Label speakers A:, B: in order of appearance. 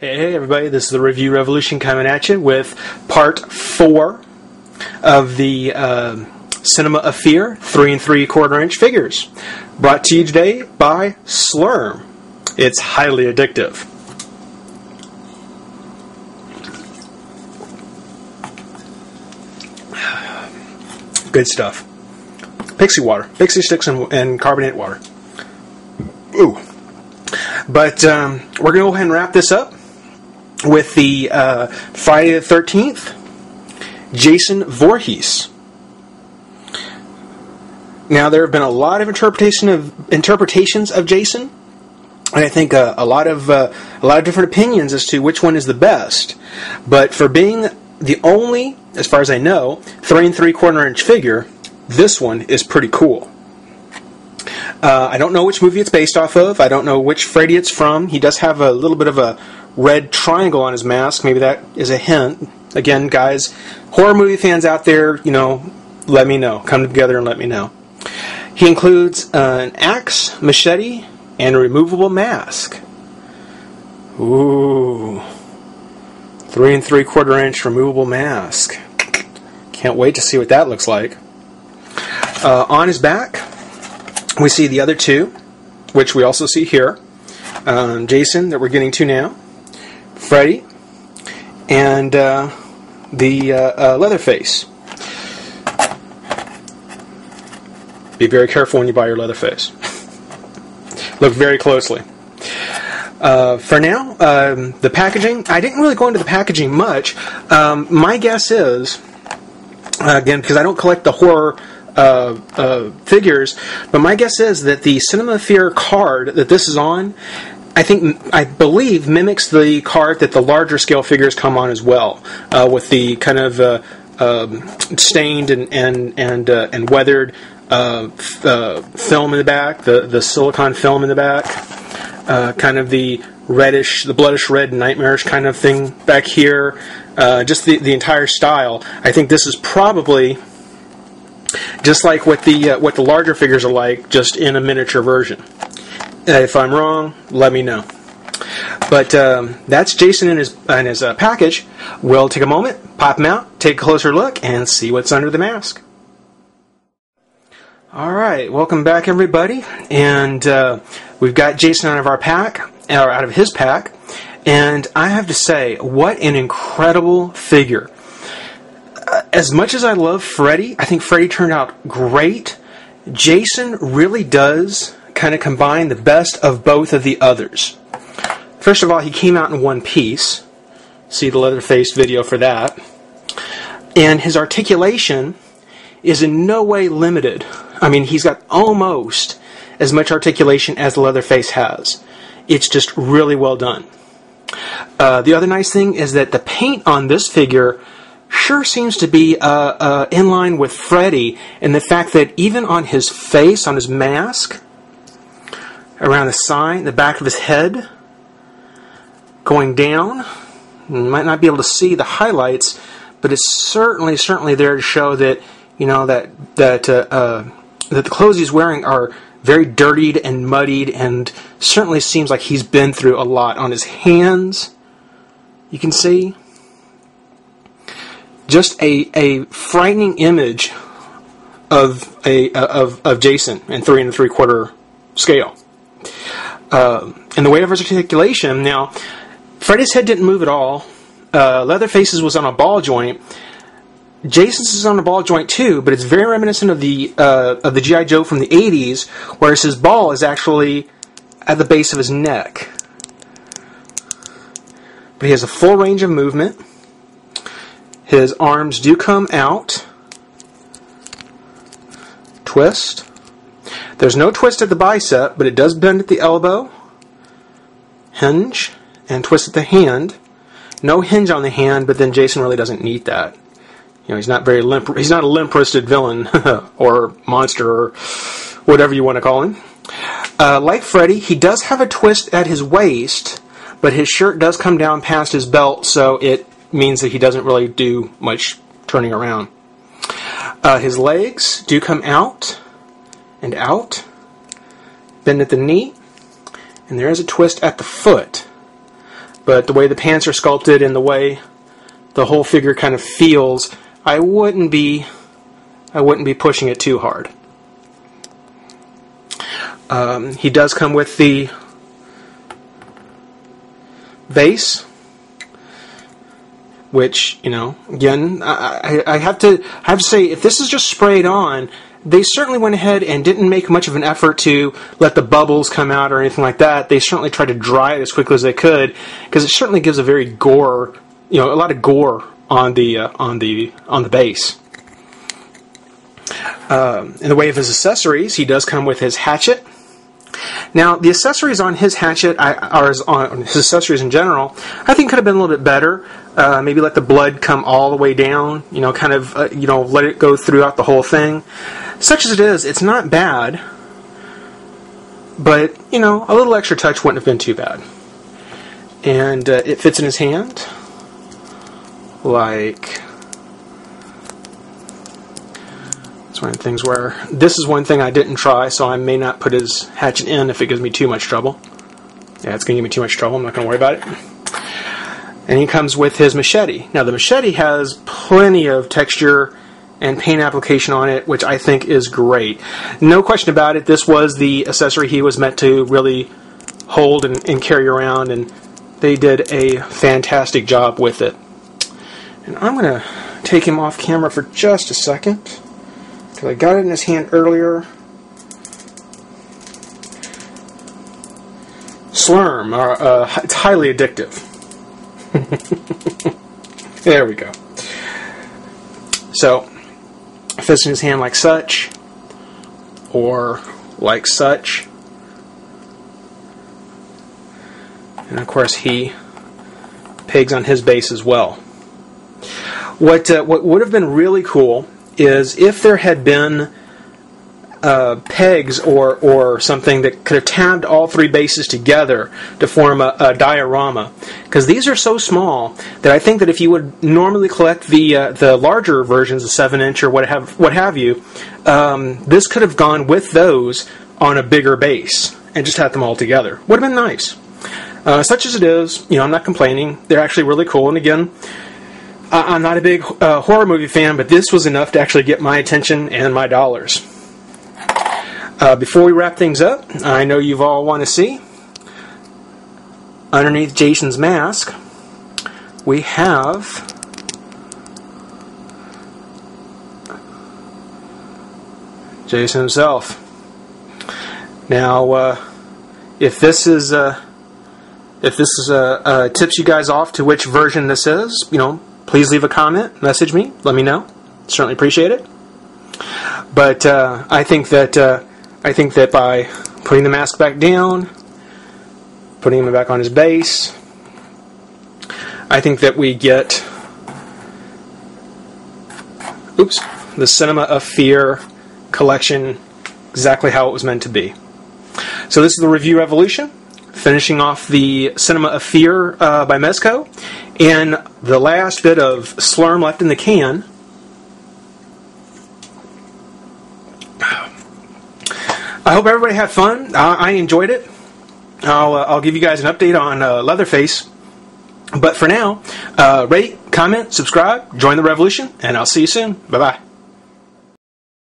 A: Hey everybody, this is the Review Revolution coming at you with part 4 of the Cinema of Fear 3 3/4 inch figures. Brought to you today by Slurm. It's highly addictive. Good stuff. Pixie water. Pixie sticks and carbonated water. Ooh. But we're going to go ahead and wrap this up with the Friday the 13th, Jason Voorhees. Now, there have been a lot of interpretations of Jason, and I think a lot of different opinions as to which one is the best. But for being the only, as far as I know, 3 3/4 inch figure, this one is pretty cool. I don't know which movie it's based off of. I don't know which Freddy it's from. He does have a little bit of a red triangle on his mask. Maybe that is a hint. Again, guys, horror movie fans out there, let me know. Come together and let me know. He includes an axe, machete, and a removable mask. Ooh. 3 3/4 inch removable mask. Can't wait to see what that looks like. On his back, we see the other two, which we also see here. Jason, that we're getting to now. Freddy, and the Leatherface. Be very careful when you buy your Leatherface. Look very closely. For now, the packaging, I didn't really go into the packaging much. My guess is, again, because I don't collect the horror figures, but my guess is that the Cinema of Fear card that this is on, I believe mimics the card that the larger scale figures come on as well, with the kind of stained and weathered film in the back, the silicone film in the back, kind of the reddish, the bloodish red, nightmarish kind of thing back here. Just the entire style. I think this is probably just like what the larger figures are like, just in a miniature version. If I'm wrong, let me know. But that's Jason in his package. We'll take a moment, pop him out, take a closer look, and see what's under the mask. All right, welcome back, everybody. And we've got Jason out of his pack, and I have to say, what an incredible figure. As much as I love Freddy, I think Freddy turned out great. Jason really does kind of combine the best of both of the others. First of all, he came out in one piece. See the Leatherface video for that. And his articulation is in no way limited. I mean, he's got almost as much articulation as the Leatherface has. It's just really well done. The other nice thing is that the paint on this figure sure seems to be in line with Freddy, and the fact that even on his face, on his mask, around the side, the back of his head, going down, you might not be able to see the highlights, but it's certainly there to show that that the clothes he's wearing are very dirtied and muddied, and certainly seems like he's been through a lot. On his hands, you can see just a frightening image of Jason in 3 3/4 scale. And the way of his articulation, now, Freddy's head didn't move at all. Leatherface's was on a ball joint. Jason's is on a ball joint too, but it's very reminiscent of the G.I. Joe from the 80s, whereas his ball is actually at the base of his neck. But he has a full range of movement. His arms do come out. Twist. There's no twist at the bicep, but it does bend at the elbow. Hinge. And twist at the hand. No hinge on the hand, but then Jason really doesn't need that. He's not very limp. He's not a limp-wristed villain or monster or whatever you want to call him. Like Freddy, he does have a twist at his waist, but his shirt does come down past his belt, so it means that he doesn't really do much turning around. His legs do come out and out, bend at the knee, and there is a twist at the foot. but the way the pants are sculpted and the way the whole figure kind of feels, I wouldn't be pushing it too hard. He does come with the vase, which, you know, again, I have to say, if this is just sprayed on, they certainly went ahead and didn't make much of an effort to let the bubbles come out or anything like that. They certainly tried to dry it as quickly as they could, because it certainly gives a very gore, you know, a lot of gore on the base. In the way of his accessories, he does come with his hatchet. Now, the accessories on his hatchet, or on his accessories in general, I think could have been a little bit better. Maybe let the blood come all the way down, you know, kind of, you know, let it go throughout the whole thing. Such as it is, it's not bad, but, you know, a little extra touch wouldn't have been too bad. And it fits in his hand, like... It's one of the things where this is one thing I didn't try, so I may not put his hatchet in if it gives me too much trouble. Yeah, it's going to give me too much trouble. I'm not going to worry about it. And he comes with his machete. Now, the machete has plenty of texture and paint application on it, which I think is great. No question about it, this was the accessory he was meant to really hold and carry around, and they did a fantastic job with it. And I'm going to take him off camera for just a second, because I got it in his hand earlier. Slurm, it's highly addictive. There we go. So, fits in his hand like such, or like such. And of course he pegs on his base as well. What would have been really cool is if there had been pegs or something that could have tabbed all three bases together to form a diorama. Because these are so small that I think that if you would normally collect the larger versions, the 7-inch or what have you, this could have gone with those on a bigger base and just had them all together. Would have been nice. Such as it is, you know, I'm not complaining. They're actually really cool. And again, I'm not a big horror movie fan, but this was enough to actually get my attention and my dollars. Before we wrap things up, I know you've all want to see, underneath Jason's mask, we have Jason himself. Now, if this is tips you guys off to which version this is, you know, please leave a comment, message me, let me know. Certainly appreciate it. But I think that by putting the mask back down, putting him back on his base, I think that we get, the Cinema of Fear collection exactly how it was meant to be. So this is the Review Revolution, finishing off the Cinema of Fear by Mezco, and the last bit of Slurm left in the can. I hope everybody had fun. I enjoyed it. I'll give you guys an update on Leatherface. But for now, rate, comment, subscribe, join the revolution, and I'll see you soon. Bye-bye.